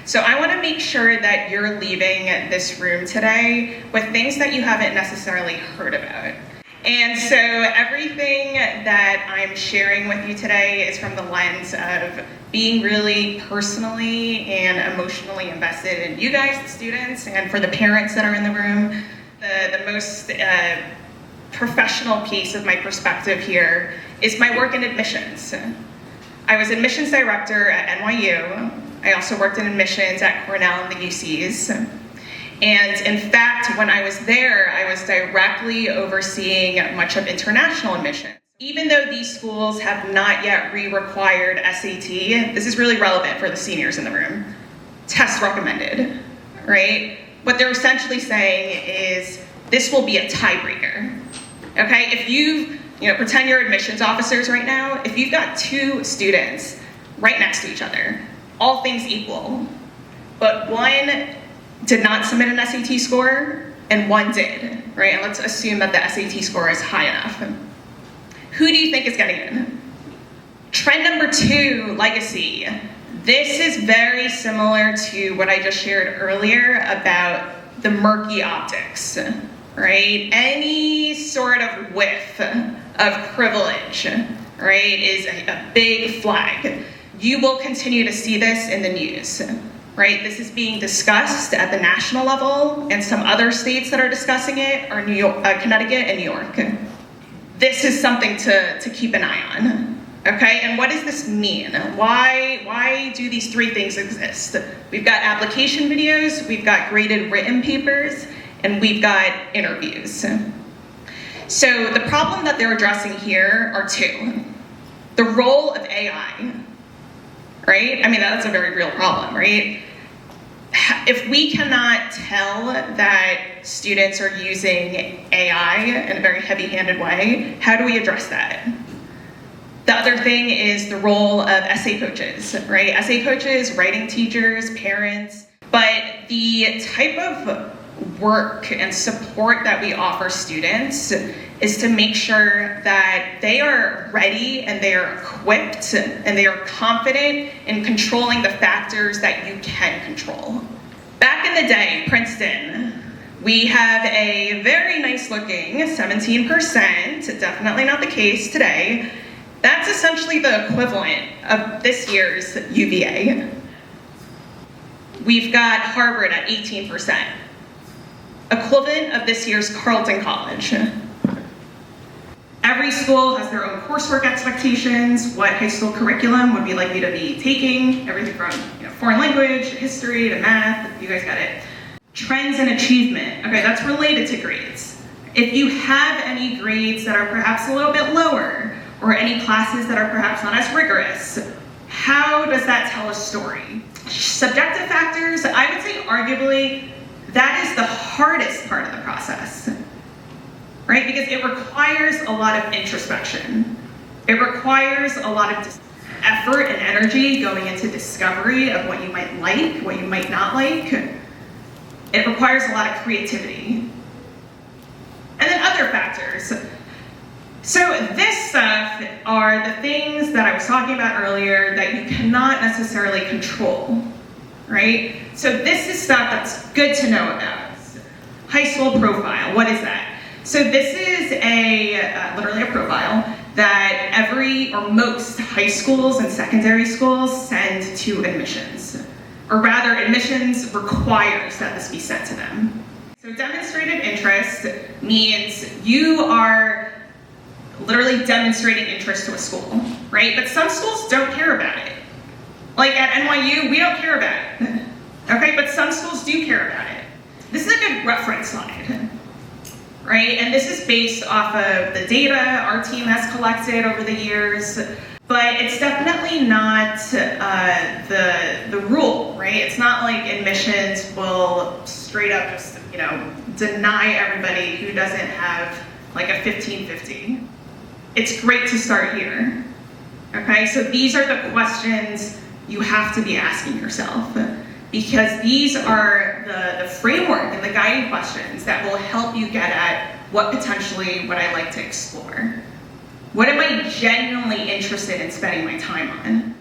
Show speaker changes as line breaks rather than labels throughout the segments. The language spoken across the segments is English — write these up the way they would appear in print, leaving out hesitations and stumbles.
So I want to make sure that you're leaving this room today with things that you haven't necessarily heard about. And so everything that I'm sharing with you today is from the lens of being really personally and emotionally invested in you guys, the students, and for the parents that are in the room. The most professional piece of my perspective here is my work in admissions. I was admissions director at NYU. I also worked in admissions at Cornell and the UCs. And in fact, when I was there, I was directly overseeing much of international admissions. Even though these schools have not yet re-required SAT, this is really relevant for the seniors in the room. Test recommended, right? What they're essentially saying is this will be a tiebreaker, okay? If pretend you're admissions officers right now, if you've got two students right next to each other, all things equal, but one did not submit an SAT score and one did, right? And let's assume that the SAT score is high enough. Who do you think is getting in? Trend number 2, legacy. This is very similar to what I just shared earlier about the murky optics, right? Any sort of whiff of privilege, right, is a big flag. You will continue to see this in the news, right? This is being discussed at the national level, and some other states that are discussing it are Connecticut and New York. This is something to keep an eye on, okay? And what does this mean? Why do these 3 things exist? We've got application videos, we've got graded written papers, and we've got interviews. So the problem that they're addressing here are 2. The role of AI, right? I mean, that's a very real problem, right? If we cannot tell that students are using AI in a very heavy-handed way, how do we address that? The other thing is the role of essay coaches, right? Essay coaches, writing teachers, parents, but the type of work and support that we offer students is to make sure that they are ready and they are equipped and they are confident in controlling the factors that you can control. Back in the day, Princeton, we have a very nice looking 17%, definitely not the case today. That's essentially the equivalent of this year's UVA. We've got Harvard at 18%, equivalent of this year's Carleton College. Every school has their own coursework expectations, what high school curriculum would be likely to be taking, everything from foreign language, history, to math, you guys got it. Trends and achievement, okay, that's related to grades. If you have any grades that are perhaps a little bit lower, or any classes that are perhaps not as rigorous, how does that tell a story? Subjective factors, I would say arguably, that is the hardest part of the process, right? Because it requires a lot of introspection. It requires a lot of effort and energy going into discovery of what you might like, what you might not like. It requires a lot of creativity. And then other factors. So this stuff are the things that I was talking about earlier that you cannot necessarily control, right? So this is stuff that's good to know about. High school profile, what is that? So this is literally a profile that every or most high schools and secondary schools send to admissions. Or rather, admissions requires that this be sent to them. So demonstrated interest means you are literally demonstrating interest to a school, right? But some schools don't care about it. Like at NYU, we don't care about it, okay? But some schools do care about it. This is a good reference slide, right? And this is based off of the data our team has collected over the years, but it's definitely not the rule, right? It's not like admissions will straight up just, deny everybody who doesn't have like a 1550. It's great to start here, okay? So these are the questions you have to be asking yourself, because these are the framework and the guiding questions that will help you get at what potentially would I like to explore. What am I genuinely interested in spending my time on?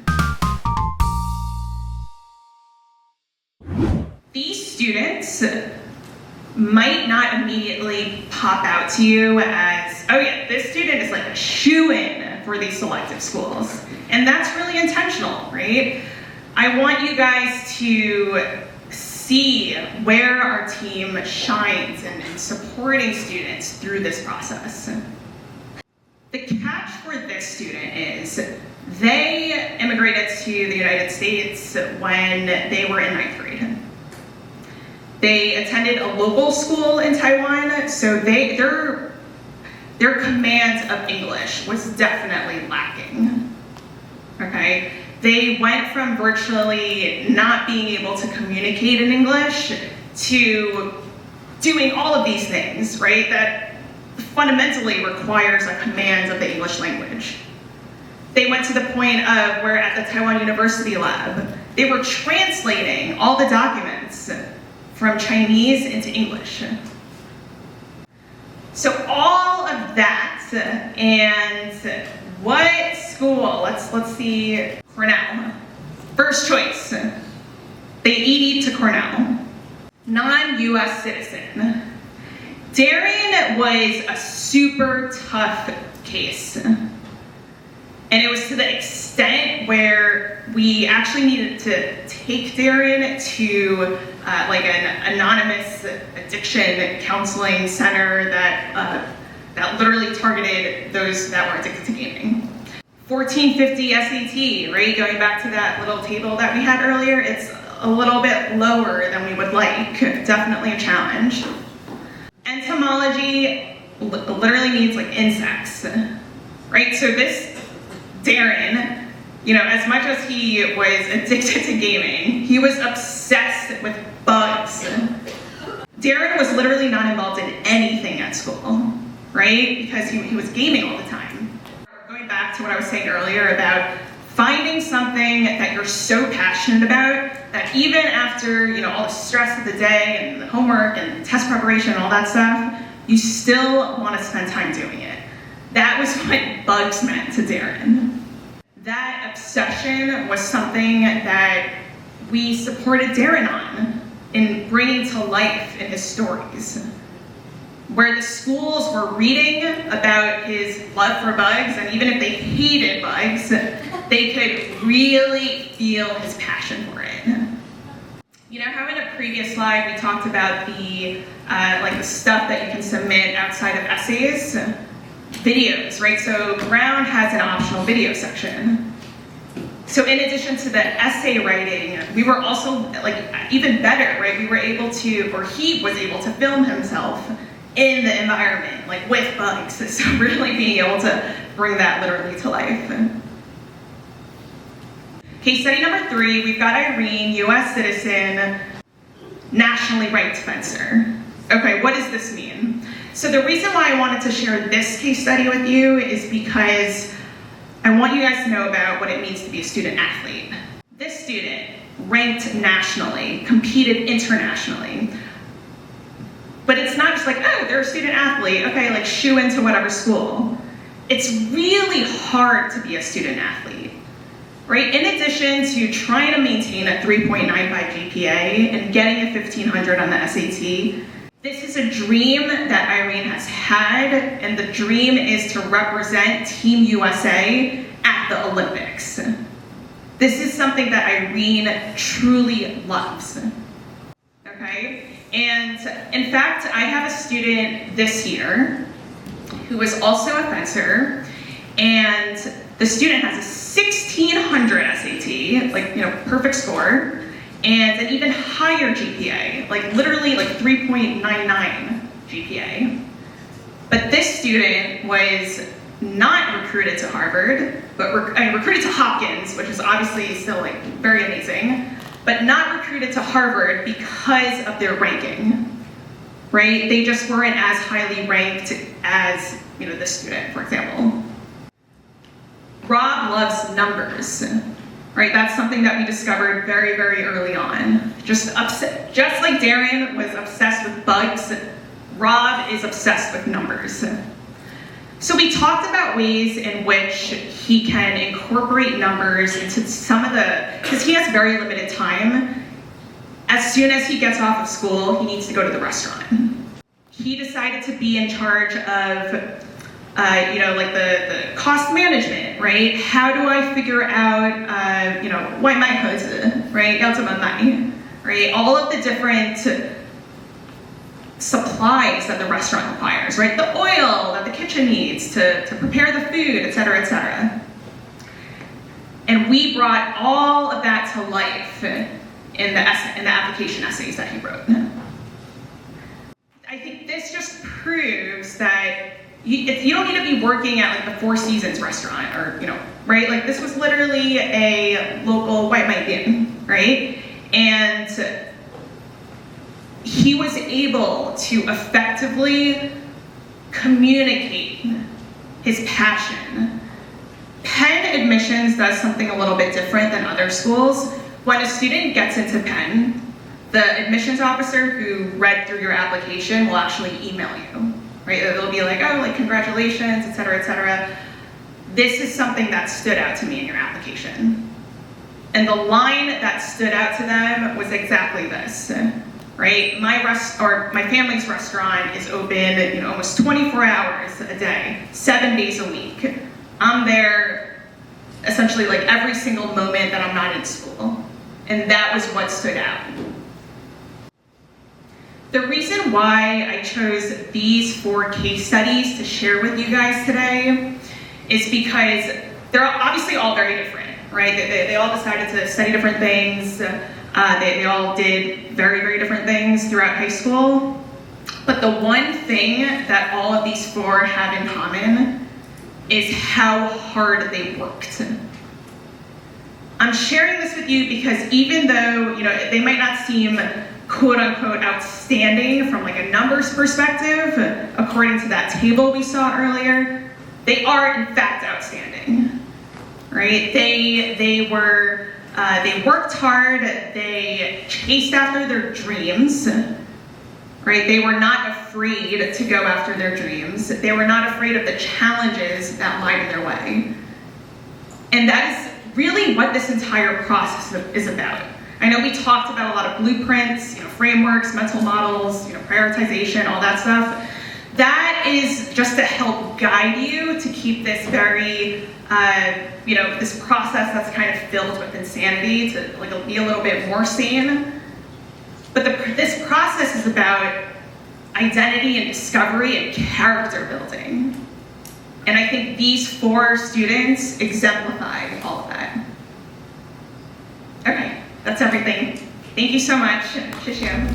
students might not immediately pop out to you as, oh yeah, this student is like a shoo-in for these selective schools. And that's really intentional, right? I want you guys to see where our team shines in supporting students through this process. The catch for this student is they immigrated to the United States when they were in 9th grade. They attended a local school in Taiwan, so their command of English was definitely lacking, okay? They went from virtually not being able to communicate in English to doing all of these things, right? That fundamentally requires a command of the English language. They went to the point of where at the Taiwan University lab, they were translating all the documents from Chinese into English. So all of that, and what school? Let's see, Cornell. First choice, they ED'd to Cornell. Non-US citizen. Darren was a super tough case. And it was to the extent where we actually needed to take Darren to like an anonymous addiction counseling center that literally targeted those that were addicted to gaming. 1450 SAT, right? Going back to that little table that we had earlier, it's a little bit lower than we would like. Definitely a challenge. Entomology literally means like insects, right? So this Darren, you know, as much as he was addicted to gaming, he was obsessed with bugs. Darren was literally not involved in anything at school, right? Because he was gaming all the time. Going back to what I was saying earlier about finding something that you're so passionate about that even after, you know, all the stress of the day and the homework and test preparation and all that stuff, you still want to spend time doing it. That was what bugs meant to Darren. That obsession was something that we supported Darren on in bringing to life in his stories, where the schools were reading about his love for bugs, and even if they hated bugs, they could really feel his passion for it. You know how in a previous slide we talked about the the stuff that you can submit outside of essays? Videos, right? So Brown has an optional video section. So in addition to the essay writing, we were also even better, right? We were able to, or he was able to film himself in the environment, like with bugs. So really being able to bring that literally to life. Case study number 3, we've got Irene, US citizen, nationally ranked fencer. Okay, what does this mean? So the reason why I wanted to share this case study with you is because I want you guys to know about what it means to be a student athlete. This student ranked nationally, competed internationally. But it's not just like, oh, they're a student athlete, okay, like shoo into whatever school. It's really hard to be a student athlete, right? In addition to trying to maintain a 3.95 GPA and getting a 1500 on the SAT, this is a dream that Irene has had, and the dream is to represent Team USA at the Olympics. This is something that Irene truly loves, okay? And in fact, I have a student this year who is also a fencer, and the student has a 1600 SAT, perfect score, and an even higher GPA, literally 3.99 GPA. But this student was not recruited to Harvard, but recruited to Hopkins, which is obviously still very amazing, but not recruited to Harvard because of their ranking, right? They just weren't as highly ranked as this student, for example. Rob loves numbers. Right, that's something that we discovered very, very early on. Just like Darren was obsessed with bugs, Rob is obsessed with numbers. So we talked about ways in which he can incorporate numbers into some of because he has very limited time. As as soon as he gets off of school, he needs to go to the restaurant. He decided to be in charge of like the cost management, right? How do I figure out, what my husband, right? Right? All of the different supplies that the restaurant requires, right? The oil that the kitchen needs to prepare the food, et cetera, et cetera. And we brought all of that to life in the application essays that he wrote. I think this just proves that you don't need to be working at like the Four Seasons restaurant or, right? Like this was literally a local white might inn, right? And he was able to effectively communicate his passion. Penn admissions does something a little bit different than other schools. When a student gets into Penn, the admissions officer who read through your application will actually email you, right? They'll be like, oh, like congratulations, et cetera, et cetera. This is something that stood out to me in your application. And the line that stood out to them was exactly this, right? My family's restaurant is open, almost 24 hours a day, 7 days a week. I'm there essentially like every single moment that I'm not in school. And that was what stood out. The reason why I chose these 4 case studies to share with you guys today is because they're obviously all very different, right? They all decided to study different things. They all did very, very different things throughout high school. But the one thing that all of these 4 have in common is how hard they worked. I'm sharing this with you because even though, they might not seem quote unquote outstanding from like a numbers perspective, according to that table we saw earlier, they are in fact outstanding, right? They worked hard, they chased after their dreams, right? They were not afraid to go after their dreams. They were not afraid of the challenges that lied in their way. And that is really what this entire process is about. I know we talked about a lot of blueprints, frameworks, mental models, prioritization, all that stuff. That is just to help guide you to keep this very, this process that's kind of filled with insanity to like be a little bit more sane. But this process is about identity and discovery and character building. And I think these 4 students exemplify all of that. Okay, that's everything. Thank you so much. Shishim.